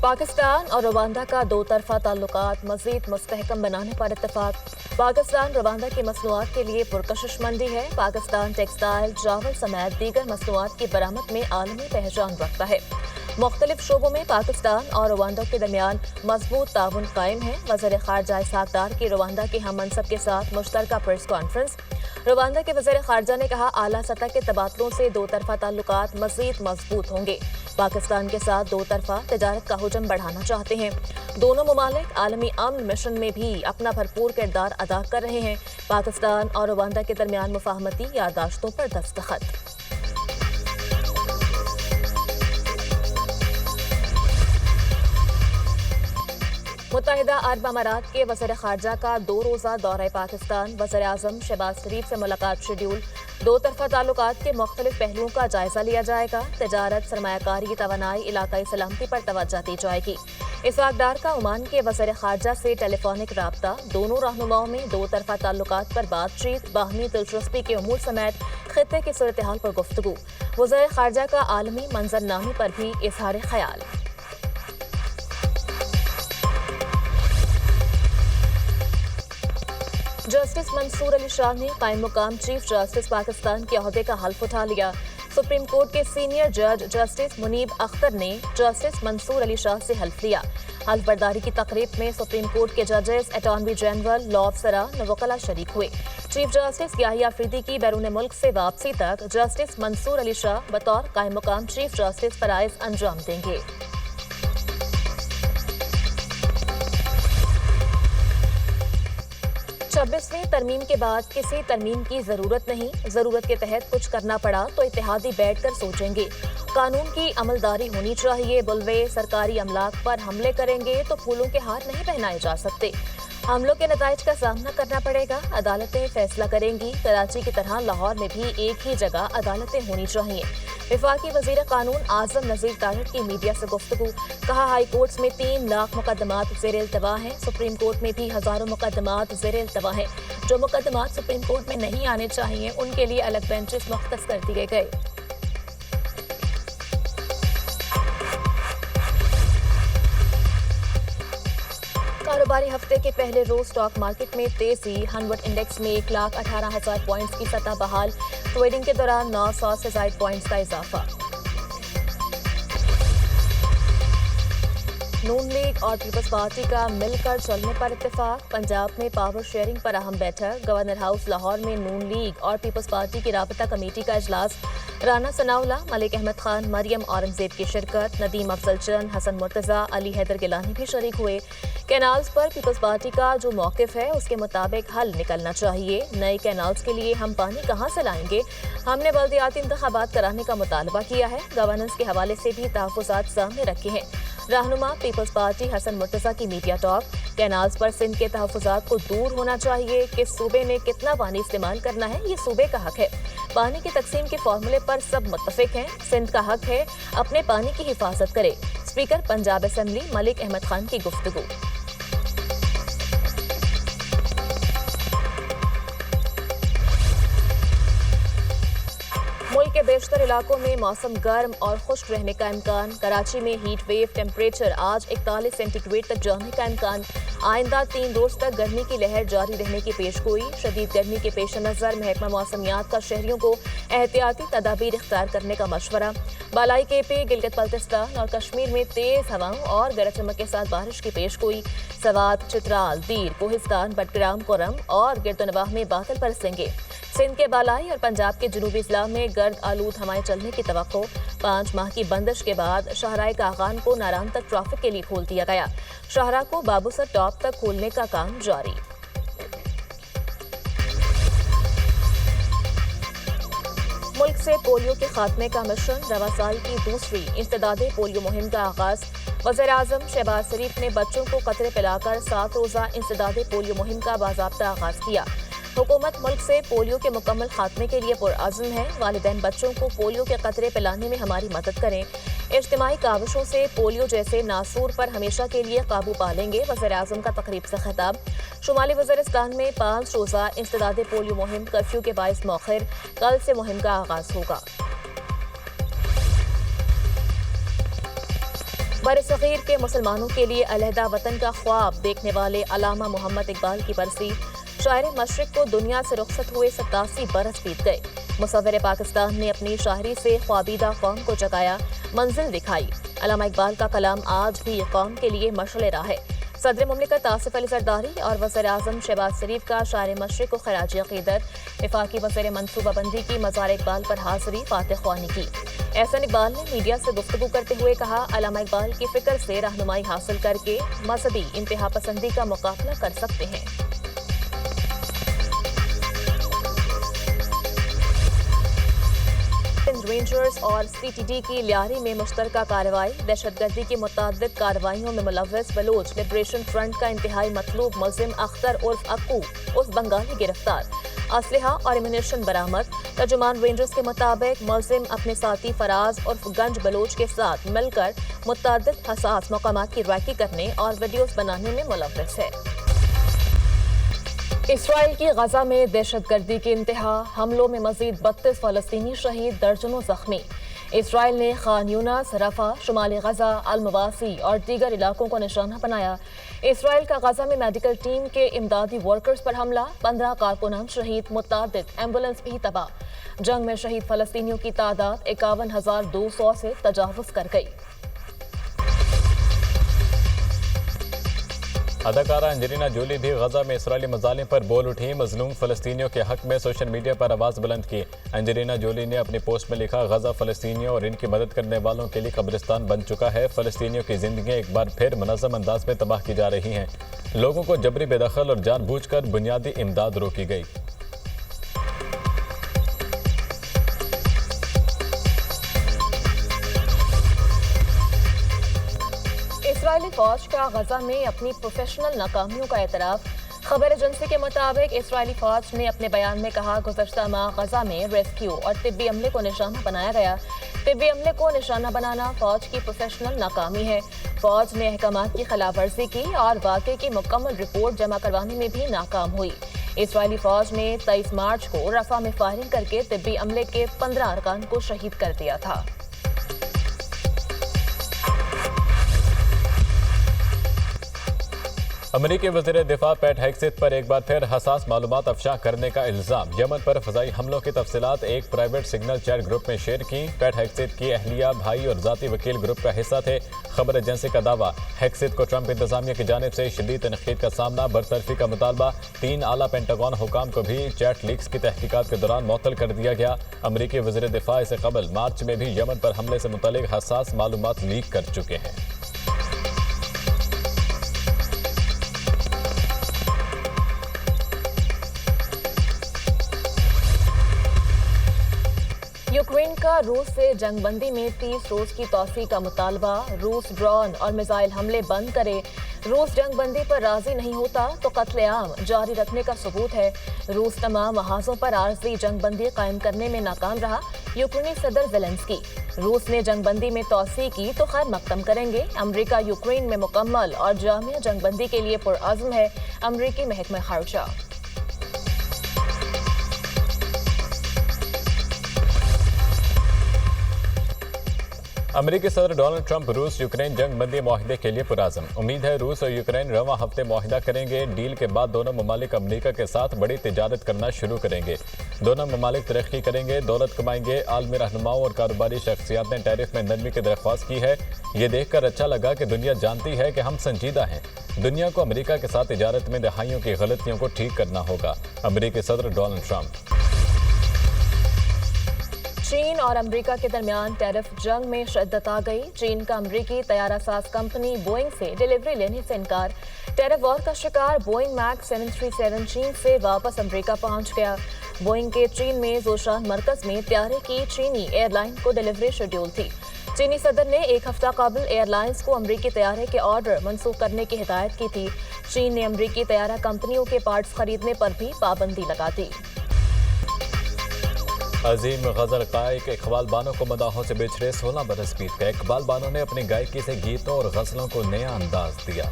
पाकिस्तान और रवांडा का दो तरफा ताल्लुकात मज़ीद मुस्तहकम बनाने पर इत्तेफाक। पाकिस्तान रवांडा की मसनूआत के लिए पुरकशिश मंदी है। पाकिस्तान टेक्सटाइल, चावल समेत दीगर मसनूआत की बरामद में आलमी पहचान रखता है। मुख्तलिफ शोबों में पाकिस्तान और रवांडा के दरमियान मजबूत ताउन कायम है। वज़ीर ख़ारजा इसहाक डार की रवांडा के हम मनसब के साथ मुश्तरका प्रेस कॉन्फ्रेंस। रवांडा के वज़ीर ख़ारजा ने कहा, आला सतह के तबादलों से दो तरफा ताल्लुकात मज़ीद मजबूत होंगे। पाकिस्तान के साथ दो तरफा तजारत का हुजम बढ़ाना चाहते हैं। दोनों ममालिक आलमी अमन मिशन में भी अपना भरपूर किरदार अदा कर रहे हैं। पाकिस्तान और रवांडा के दरमियान मुफाहमती याददाश्तों पर दस्तखत। मुत्तहिदा अरब अमारात के वज़ीर ख़ारजा का 2 रोज़ा दौरा पाकिस्तान। वज़ीर आज़म शहबाज शरीफ से मुलाकात शेड्यूल। दो तरफा ताल्लुकात के मुख्तलिफ पहलुओं का जायजा लिया जाएगा। तजारत, सरमायाकारी, तवानाई, इलाकाई सलामती पर तवज्जो दी जाएगी। इसहाक डार का ओमान के वज़ीर ख़ारजा से टेलीफोनिक राब्ता। दोनों रहनुमाओं में दो तरफा ताल्लुकात पर बातचीत, बाहमी दिलचस्पी के उमूर समेत खित्ते की सूरत हाल पर गुफ्तगू। वज़ीर ख़ारजा का आलमी मंजरनामे पर भी इज़हार ख्याल। जस्टिस मंसूर अली शाह ने कायम मुकाम चीफ जस्टिस पाकिस्तान के ओहदे का हल्फ उठा लिया। सुप्रीम कोर्ट के सीनियर जज जस्टिस मुनीब अख्तर ने जस्टिस मंसूर अली शाह से हल्फ लिया। हल्फ बर्दारी की तकरीब में सुप्रीम कोर्ट के जजेस, अटॉर्नी जनरल, लॉ अफसरा व वकला शरीक हुए। चीफ जस्टिस याहिया अफरीदी की बैरून मुल्क से वापसी तक जस्टिस मंसूर अली शाह बतौर कायम मुकाम चीफ जस्टिस फराइज अंजाम देंगे। 26वीं तरमीम के बाद किसी तरमीम की जरूरत नहीं। जरूरत के तहत कुछ करना पड़ा तो इत्तेहादी बैठकर सोचेंगे। कानून की अमलदारी होनी चाहिए। बुलवे सरकारी अमलाक पर हमले करेंगे तो फूलों के हार नहीं पहनाए जा सकते। हमलों के नताइज का सामना करना पड़ेगा। अदालतें फैसला करेंगी। कराची की तरह लाहौर में भी एक ही जगह अदालतें होनी चाहिए। वफाकी वज़ीर कानून आज़म नज़ीर तारड़ की मीडिया से गुफ्तगू। कहा, हाई कोर्ट्स में 3 लाख मुकदमात ज़ेर इल्तवा हैं। सुप्रीम कोर्ट में भी हज़ारों मुकदमात ज़ेर इल्तवा हैं। जो मुकदमात सुप्रीम कोर्ट में नहीं आने चाहिए उनके लिए अलग बेंचेस मुख्तस कर दिए गए। कारोबारी हफ्ते के पहले रोज स्टॉक मार्केट में तेजी। हनवट इंडेक्स में 1,18,000 पॉइंट्स की सतह बहाल। ट्रेडिंग के दौरान 900 से ज़ायद पॉइंट्स का इजाफा। नून लीग और पीपल्स पार्टी का मिलकर चलने पर इत्तेफाक। पंजाब में पावर शेयरिंग पर अहम बैठक। गवर्नर हाउस लाहौर में नून लीग और पीपल्स पार्टी की राबता कमेटी का इजलास। राना सनाउल्लाह, मलिक अहमद खान, मरियम औरंगजेब की शिरकत। नदीम अफजल चंद, हसन मुर्तजा, अली हैदर गिलानी भी शरीक हुए। कैनाल्स पर पीपल्स पार्टी का जो मौकिफ है उसके मुताबिक हल निकलना चाहिए। नए कैनाल्स के लिए हम पानी कहाँ से लाएंगे? हमने बल्दियाती इंतखाबात कराने का मुतालबा किया है। गवर्नेंस के हवाले से भी तहफ़्फ़ुज़ात सामने रखे हैं। रहनुमा पीपल्स पार्टी हसन मुर्तजा की मीडिया टॉक। कैनाल्स पर सिंध के तहफ़्फ़ुज़ात को दूर होना चाहिए। किस सूबे ने कितना पानी इस्तेमाल करना है ये सूबे का हक है। पानी की तकसीम के फॉर्मूले पर सब मुत्तफिक हैं। सिंध का हक है अपने पानी की हिफाजत करे। स्पीकर पंजाब असेंबली मलिक अहमद खान की गुफ्तगू। मुल्क के बेशतर इलाकों में मौसम गर्म और खुश्क रहने का इम्कान। कराची में हीट वेव टेम्परेचर आज 41 सेंटीग्रेड तक जाने का इम्कान। आइंदा 3 रोज तक गर्मी की लहर जारी रहने की पेशगोई। शदीद गर्मी के पेश नज़र महकमा मौसमियात का शहरियों को एहतियाती तदाबीर इख्तियार करने का मशवरा। बालाई केपी, गिलगित बल्तिस्तान और कश्मीर में तेज हवाओं और गरज चमक के साथ बारिश की पेशगोई। सवात, चित्राल, दीर, कोहिस्तान, बटग्राम, कोरम और गिरदोनवाह में बादल बरसेंगे। सिंध के बालाई और पंजाब के जनूबी इजला में गर्द आलूद हवाएं चलने की तवक्को। 5 माह की बंदिश के बाद शाहराह कागान को नारान तक ट्रैफिक के लिए खोल दिया गया। शाहराह को बाबूसर टॉप तक खोलने का काम जारी। मुल्क से पोलियो के खात्मे का मिशन। रवा साल की दूसरी इंसदादे पोलियो मुहिम का आगाज। वज़ीर आज़म शहबाज शरीफ ने बच्चों को कतरे पिलाकर 7 रोज़ा इंसदादे पोलियो मुहिम का बाज़ाब्ता आगाज किया। हुकूमत मुल्क से पोलियो के मुकम्मल खात्मे के लिए पुरअज़्म है। वालिदैन बच्चों को पोलियो के कतरे पिलाने में हमारी मदद करें। इज्तिमाई काविशों से पोलियो जैसे नासूर पर हमेशा के लिए काबू पा लेंगे। वज़ीर आज़म का तकरीब से खिताब। शुमाली वज़ीरिस्तान में 5 रोज़ा इंसदादे पोलियो मुहिम कर्फ्यू के बाइस मौखिर। कल से मुहिम का आगाज होगा। बरसग़ीर के मुसलमानों के लिए अलहदा वतन का ख्वाब देखने वाले अल्लामा मोहम्मद इकबाल की बरसी। शायर मशरिक को दुनिया से रुखसत हुए 87 बरस बीत गए। मुसव्विर पाकिस्तान ने अपनी शायरी से ख्वाबीदा कौम को जगाया, मंजिल दिखाई। अल्लामा इकबाल का कलाम आज भी कौम के लिए मशअल राह है। सदर मुमलिकत आसिफ अली जरदारी और वज़ीर आज़म शहबाज शरीफ का शायर मशरिक को खराज अक़ीदत। वफाकी वज़ीर मनसूबाबंदी की मज़ार इकबाल पर हाज़री फातिह ख्वानी की। एहसन इकबाल ने मीडिया से गुफ्तगू करते हुए कहा, अल्लामा इकबाल की फ़िक्र से रहनुमाई हासिल करके मजहबी इंतहा पसंदी का मुकाबला कर सकते हैं। रेंजर्स और CTD की लियारी में मुश्तरका कार्रवाई। दहशतगर्दी की मुतअद्दिद कार्रवाइयों में मुलव्वस बलोच लिबरेशन फ्रंट का इंतहाई मतलूब मुल्जिम अख्तर उर्फ अक्कू उर्फ बंगाली गिरफ्तार। असलहा और एम्यूनिशन बरामद। तर्जुमान रेंजर्स के मुताबिक मुल्जिम अपने साथी फराज उर्फ गंज बलोच के साथ मिलकर मुतअद्दिद हसास मकामात की रैकी करने और वीडियोस बनाने में मुलव्वस है। इसराइल की गजा में दहशतगर्दी के इंतहा, हमलों में मजीद 32 फलस्तीनी शहीद, दर्जनों जख्मी। इसराइल ने खान यूनस, रफा, शुमाली गजा, अल-मवासी और दीगर इलाकों को निशाना बनाया। इसराइल का गजा में मेडिकल टीम के इमदादी वर्कर्स पर हमला, 15 कारकुनान शहीद, मुतअद्दिद एम्बुलेंस भी तबाह। जंग में शहीद फलस्तीनियों की तादाद 51,200 से तजावुज कर गई। अदाकारा एंजेलिना जोली भी गजा में इसराइली मजालिम पर बोल उठी। मजलूम फलस्तीनियों के हक में सोशल मीडिया पर आवाज़ बुलंद की। एंजेलिना जोली ने अपनी पोस्ट में लिखा, गजा फलस्तीनियों और इनकी मदद करने वालों के लिए कब्रिस्तान बन चुका है। फलस्तीनियों की जिंदगी एक बार फिर मुनज़्ज़म अंदाज में तबाह की जा रही हैं। लोगों को जबरी बेदखल और जानबूझकर बुनियादी इमदाद रोकी गई। इसराइली फौज का गजा में अपनी प्रोफेशनल नाकामियों का एतराफ़। खबर एजेंसी के मुताबिक इसराइली फौज ने अपने बयान में कहा, गुज़श्ता माह गजा में रेस्क्यू और तिब्बी अमले को निशाना बनाया गया। तिब्बी अमले को निशाना बनाना फौज की प्रोफेशनल नाकामी है। फौज ने अहकामात की खिलाफ वर्जी की और वाक़े की मुकम्मल रिपोर्ट जमा करवाने में भी नाकाम हुई। इसराइली फौज ने 23 मार्च को रफा में फायरिंग करके तिब्बी अमले के 15 अरकान को शहीद कर दिया था। अमरीकी वज़ीर दिफा पैट हेग्सेथ पर एक बार फिर हसास मालूमात अफशा करने का इल्ज़ाम। यमन पर फ़ज़ाई हमलों की तफसीलात एक प्राइवेट सिग्नल चैट ग्रुप में शेयर की। पैट हेग्सेथ की अहलिया, भाई और ज़ाती वकील ग्रुप का हिस्सा थे। खबर एजेंसी का दावा, हेग्सेथ को ट्रंप इंतजामिया की जानिब से शदीद तनक़ीद का सामना, बरतरफी का मुतालबा। 3 आला पेंटागन हुकाम को भी चैट लीक्स की तहकीकात के दौरान मुअत्तल कर दिया गया। अमरीकी वज़ीर दिफा इससे कबल मार्च में भी यमन पर हमले से मुतल्लिक़ हसास मालूमात लीक कर चुके हैं। यूक्रेन का रूस से जंगबंदी में 30 रोज की तौसी का मुतालबा। रूस ड्रोन और मिसाइल हमले बंद करे। रूस जंगबंदी पर राजी नहीं होता तो कत्लेआम जारी रखने का सबूत है। रूस तमाम महाजों पर आर्जी जंगबंदी कायम करने में नाकाम रहा। यूक्रेनी सदर ज़ेलेंस्की, रूस ने जंगबंदी में तौसी की तो खैर मकदम करेंगे। अमरीका यूक्रेन में मुकम्मल और जामिया जंगबंदी के लिए पुरअज़्म है। अमरीकी महकमा खारजा। अमेरिकी सदर डोनाल्ड ट्रंप रूस यूक्रेन जंग बंदी माहिदे के लिए पुरअज़्म। उम्मीद है रूस और यूक्रेन रवां हफ्ते माहिदा करेंगे। डील के बाद दोनों ममालिक अमेरिका के साथ बड़ी तिजारत करना शुरू करेंगे। दोनों ममालिक तरक्की करेंगे, दौलत कमाएंगे। आलमी रहनुमाओं और कारोबारी शख्सियात ने टैरिफ में नरमी की दरख्वास्त की है। ये देखकर अच्छा लगा कि दुनिया जानती है कि हम संजीदा हैं। दुनिया को अमेरिका के साथ तिजारत में दहाइयों की गलतियों को ठीक करना होगा। अमेरिकी सदर डोनाल्ड ट्रंप। चीन और अमेरिका के दरमियान टैरिफ जंग में शिद्दत आ गई। चीन का अमेरिकी तैयारा साज कंपनी बोइंग से डिलीवरी लेने से इनकार। टैरिफ वॉर का शिकार बोइंग मैक्स 737 चीन से वापस अमेरिका पहुंच गया। बोइंग के चीन में जोशान मरकज में तैयारे की चीनी एयरलाइन को डिलीवरी शेड्यूल थी। चीनी सदर ने एक हफ्ता कबल एयरलाइंस को अमेरिकी तैयारे के ऑर्डर मनसूख करने की हिदायत की थी। चीन ने अमेरिकी तैयारा कंपनियों के पार्ट्स खरीदने पर भी पाबंदी लगा दी। अजीम गजल गायक इकबाल बानो को मदाहों से बिछड़े 16 बरस बीत गए। इकबाल बानो ने अपनी गायकी से गीतों और गजलों को नया अंदाज दिया।